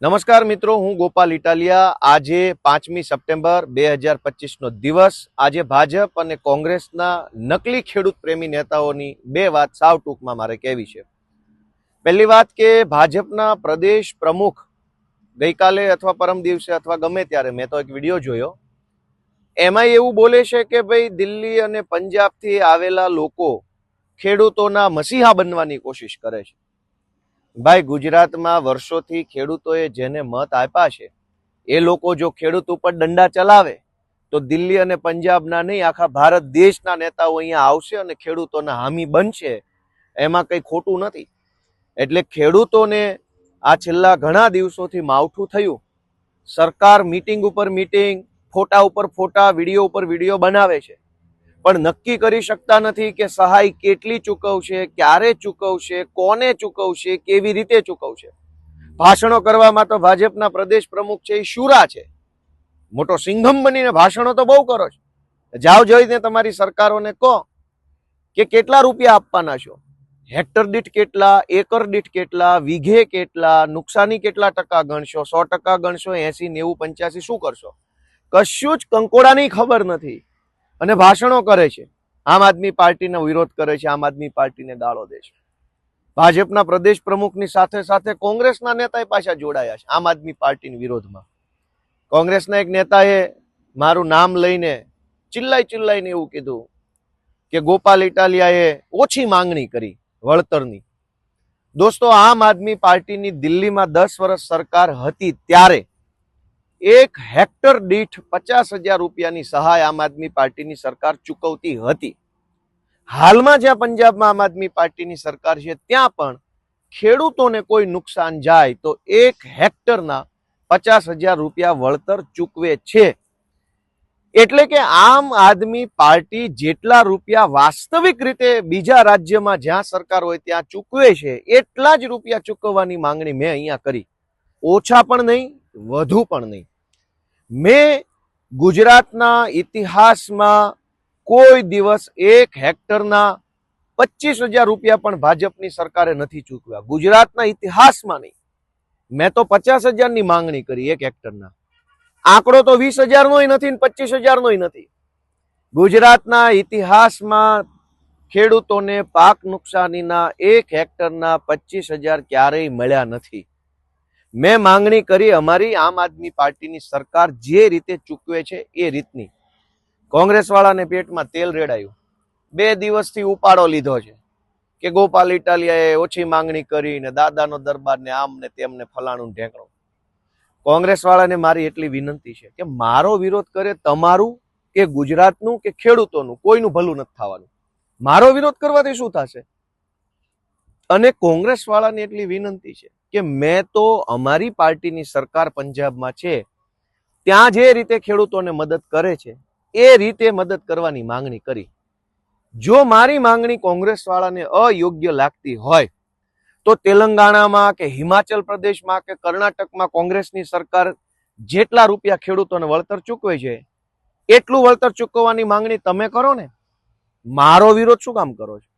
નમસ્કાર મિત્રો, હું ગોપાલ ઇટાલિયા. આજે 5મી સપ્ટેમ્બર 2025નો દિવસ. આજે ભાજપ અને કોંગ્રેસના નકલી ખેડૂત પ્રેમી નેતાઓની બે વાત સાવ ટૂંકમાં મારે કહેવી છે. પહેલી વાત કે ભાજપના પ્રદેશ પ્રમુખ ગઈકાલે અથવા પરમ દિવસે અથવા ગમે ત્યારે મેં તો એક વિડીયો જોયો, એમાં એવું બોલે છે કે ભાઈ દિલ્હી અને પંજાબથી આવેલા લોકો ખેડૂતોના મસીહા બનવાની કોશિશ કરે છે. ભાઈ, ગુજરાતમાં વર્ષોથી ખેડૂતોએ જેને મત આપ્યા છે એ લોકો જો ખેડૂત ઉપર દંડા ચલાવે તો દિલ્હી અને પંજાબના નહીં, આખા ભારત દેશના નેતાઓ અહીંયા આવશે અને ખેડૂતોના હામી બનશે. એમાં કંઈ ખોટું નથી. એટલે ખેડૂતોને આ છેલ્લા ઘણા દિવસોથી માવઠું થયું. સરકાર મીટિંગ ઉપર મીટિંગ, ફોટા ઉપર ફોટા, વિડીયો ઉપર વિડીયો બનાવે છે, પણ નક્કી કરી શકતા નથી કે સહાય કેટલી ચૂકવશે, ક્યારે ચૂકવશે, કોને ચૂકવશે, કેવી રીતે ચૂકવશે. ભાષણો કરવામાં તો ભાજપના પ્રદેશ પ્રમુખ છે એ શુરા છે. મોટો સિંઘમ બનીને ભાષણો તો બહુ કરો છો. જાઓ જોઈને તમારી સરકારોને કહો કે કેટલા રૂપિયા આપવાના છો, હેક્ટર દીઠ કેટલા, એકર દીઠ કેટલા, વીઘે કેટલા, નુકસાની કેટલા ટકા ગણશો, 100% ગણશો, 80, 90, 85 શું કરશો? કશું જ કંકોડાની ખબર નથી અને ભાષણો કરે છે. આમ આદમી પાર્ટીનો વિરોધ કરે છે, આમ આદમી પાર્ટીને ગાળો દે છે. ભાજપના પ્રદેશ પ્રમુખની સાથે સાથે કોંગ્રેસના નેતાએ પાછા જોડાયા છે આમ આદમી પાર્ટીના વિરોધમાં. કોંગ્રેસના એક નેતાએ મારું નામ લઈને ચિલ્લાઈને એવું કીધું કે ગોપાલ ઇટાલિયાએ ઓછી માંગણી કરી વળતરની. દોસ્તો, આમ આદમી પાર્ટીની દિલ્હીમાં 10 વર્ષ સરકાર હતી ત્યારે 1 હેક્ટર દીઠ 50,000 રૂપિયાની સહાય આમ આદમી પાર્ટીની સરકાર ચૂકવતી હતી. હાલમાં જ્યાં પંજાબમાં આમ આદમી પાર્ટીની સરકાર છે ત્યાં પણ ખેડૂતોને કોઈ નુકસાન જાય તો 1 હેક્ટરના 50,000 રૂપિયા વળતર ચૂકવે છે. એટલે કે આમ આદમી પાર્ટી જેટલા રૂપિયા વાસ્તવિક રીતે બીજા રાજ્યમાં જ્યાં સરકાર હોય ત્યાં ચૂકવે છે એટલા જ રૂપિયા ચૂકવવાની માંગણી મેં અહીંયા કરી. ઓછા પણ નહીં, વધુ પણ નહીં. મેં ગુજરાતના ઇતિહાસમાં કોઈ દિવસ 1 હેક્ટરના 25,000 રૂપિયા પણ ભાજપની સરકારે નથી ચૂકવ્યા. ગુજરાતના ઇતિહાસમાં નહીં. મેં તો 50,000ની માંગણી કરી 1 હેક્ટરના. આંકડો તો 20,000 નોય નથી ને 25,000 નોય નથી. ગુજરાતના ઇતિહાસમાં ખેડૂતોને પાક નુકસાનીના 1 હેક્ટરના 25,000 ક્યારેય મળ્યા નથી. મેં માંગણી કરી અમારી આમ આદમી પાર્ટીની સરકાર જે રીતે ચૂકવે છે એ રીતની. કોંગ્રેસ વાળાને પેટમાં તેલ રેડાયું. 2 દિવસથી ઉપાડો લીધો છે કે ગોપાલ ઇટાલિયાએ ઓછી માંગણી કરી ને દાદાનો દરબાર ને આમ ને તેમ ને ફલાણું ઢેકણું. કોંગ્રેસ વાળાને મારી એટલી વિનંતી છે કે મારો વિરોધ કરે તમારું કે ગુજરાતનું કે ખેડૂતોનું, કોઈનું ભલું નથી થવાનું. મારો વિરોધ કરવાથી શું થશે? અને કોંગ્રેસ વાળાને એટલી વિનંતી છે કે મેં તો અમારી પાર્ટીની સરકાર પંજાબમાં છે ત્યાં જે રીતે ખેડૂતોને મદદ કરે છે એ રીતે મદદ કરવાની માંગણી કરી. જો મારી માંગણી કોંગ્રેસ વાળાને અયોગ્ય લાગતી હોય તો તેલંગાણામાં કે હિમાચલ પ્રદેશમાં કે કર્ણાટકમાં કોંગ્રેસની સરકાર જેટલા રૂપિયા ખેડૂતોને વળતર ચૂકવે છે એટલું વળતર ચૂકવવાની માંગણી તમે કરો ને. મારો વિરોધ શું કામ કરો છો?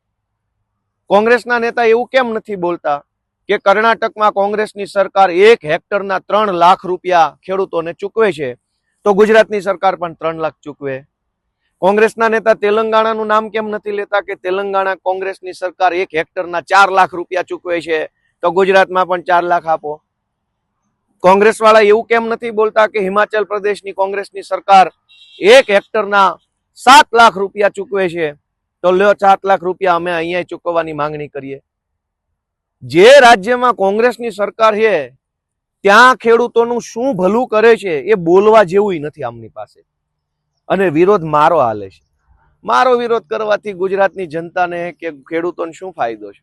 કોંગ્રેસના નેતા એવું કેમ નથી બોલતા કે કર્ણાટકમાં કોંગ્રેસની સરકાર 1 હેક્ટરના 3 લાખ રૂપિયા ખેડૂતોને ચૂકવે છે તો ગુજરાતની સરકાર પણ 3 લાખ ચૂકવે? કોંગ્રેસના નેતા તેલંગાણાનું નામ કેમ નથી લેતા કે તેલંગાણા કોંગ્રેસની સરકાર 1 હેક્ટરના 4 લાખ રૂપિયા ચૂકવે છે તો ગુજરાતમાં પણ 4 લાખ આપો? કોંગ્રેસ વાળા એવું કેમ નથી બોલતા કે હિમાચલ પ્રદેશની કોંગ્રેસની સરકાર 1 હેક્ટરના 7 લાખ રૂપિયા ચૂકવે છે તો લ્યો 7 લાખ રૂપિયા અમે અહીંયા ચૂકવવાની માંગણી કરીએ? જે રાજ્યમાં કોંગ્રેસની સરકાર છે ત્યાં ખેડૂતોનું શું ભલું કરે છે એ બોલવા જેવું નથી આમની પાસે. અને વિરોધ મારો હાલે છે. મારો વિરોધ કરવાથી ગુજરાતની જનતાને કે ખેડૂતોને શું ફાયદો છે?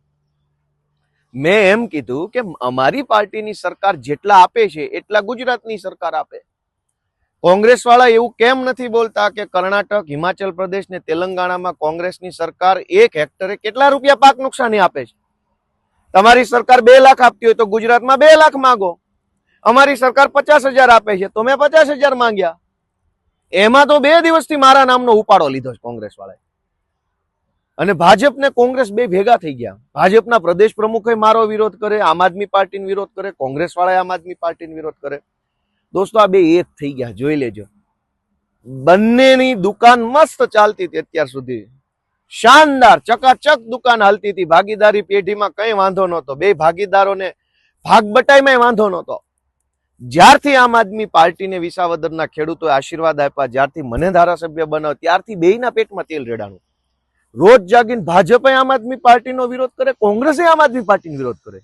મેં એમ કીધું કે અમારી પાર્ટીની સરકાર જેટલા આપે છે એટલા ગુજરાતની સરકાર આપે. કોંગ્રેસ વાળા એવું કેમ નથી બોલતા કે કર્ણાટક, હિમાચલ પ્રદેશ ને તેલંગાણામાં કોંગ્રેસની સરકાર 1 હેક્ટરે કેટલા રૂપિયા પાક નુકસાની આપે છે? તમારી સરકાર 2 લાખ આપતી હોય તો ગુજરાતમાં 2 લાખ માંગો. અમારી સરકાર 50,000 આપે છે તો મેં 50,000 માંગ્યા. એમાં તો 2 દિવસથી મારા નામનો ઉપાડો લીધો છે કોંગ્રેસ વાળાએ. અને ભાજપ ને કોંગ્રેસ બે ભેગા થઈ ગયા. ભાજપના પ્રદેશ પ્રમુખે મારો વિરોધ કરે, આમ આદમી પાર્ટીનો વિરોધ કરે, કોંગ્રેસ વાળા આમ આદમી પાર્ટીનો વિરોધ કરે. દોસ્તો આ બે એક થઈ ગયા, જોઈ લેજો. બંનેની દુકાન મસ્ત ચાલતી હતી અત્યાર સુધી, શાનદાર ચકાચક દુકાન હાલતી હતી. ભાગીદારી પેઢીમાં કઈ વાંધો નહોતો, બે ભાગીદારોને ભાગ બટાઈમાં વાંધો નહોતો. જ્યારથી આમ આદમી પાર્ટીને વિસાવદરના ખેડૂતોએ આશીર્વાદ આપ્યા, જ્યારથી મને ધારાસભ્ય બનાવ, ત્યારથી બેયના પેટમાં તેલ રેડાણું. રોજ જાગીને ભાજપે આમ આદમી પાર્ટીનો વિરોધ કરે, કોંગ્રેસે આમ આદમી પાર્ટીનો વિરોધ કરે.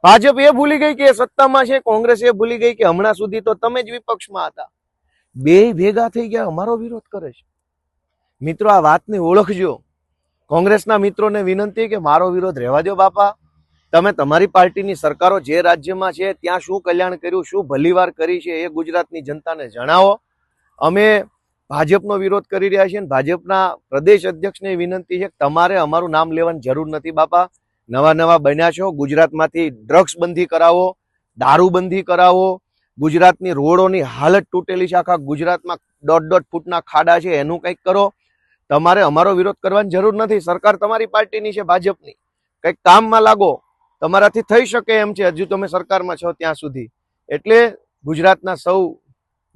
ભાજપ એ ભૂલી ગઈ કે સત્તામાં છે, કોંગ્રેસ એ ભૂલી ગઈ કે હમણાં સુધી તો તમે જ વિપક્ષમાં હતા. બે ભેગા થઈ ગયા, અમારો વિરોધ કરે છે. મિત્રો આ વાતને ઓળખજો. કોંગ્રેસના મિત્રોને વિનંતી કે મારો વિરોધ રહેવા દો બાપા. તમે તમારી પાર્ટીની સરકારો જે રાજ્યમાં છે ત્યાં શું કલ્યાણ કર્યું, શું ભલીવાર કરી છે એ ગુજરાતની જનતાને જણાવો. અમે ભાજપનો વિરોધ કરી રહ્યા છીએ. ભાજપના પ્રદેશ અધ્યક્ષને વિનંતી છે કે તમારે અમારું નામ લેવાની જરૂર નથી બાપા. નવા બન્યા છો, ગુજરાતમાંથી ડ્રગ્સ બંધી કરાવો, દારૂબંધી કરાવો. ગુજરાતની રોડોની હાલત તૂટેલી છે, આખા ગુજરાતમાં 1.5 ફૂટના ખાડા છે, એનું કંઈક કરો. તમારે અમારો વિરોધ કરવાની જરૂર નથી. સરકાર તમારી પાર્ટીની છે, ભાજપની. કંઈક કામમાં લાગો, તમારાથી થઈ શકે એમ છે, હજુ તમે સરકારમાં છો ત્યાં સુધી. એટલે ગુજરાતના સૌ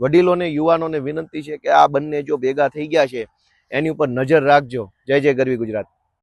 વડીલોને, યુવાનોને વિનંતી છે કે આ બંને જો ભેગા થઈ ગયા છે એની ઉપર નજર રાખજો. જય જય ગરવી ગુજરાત.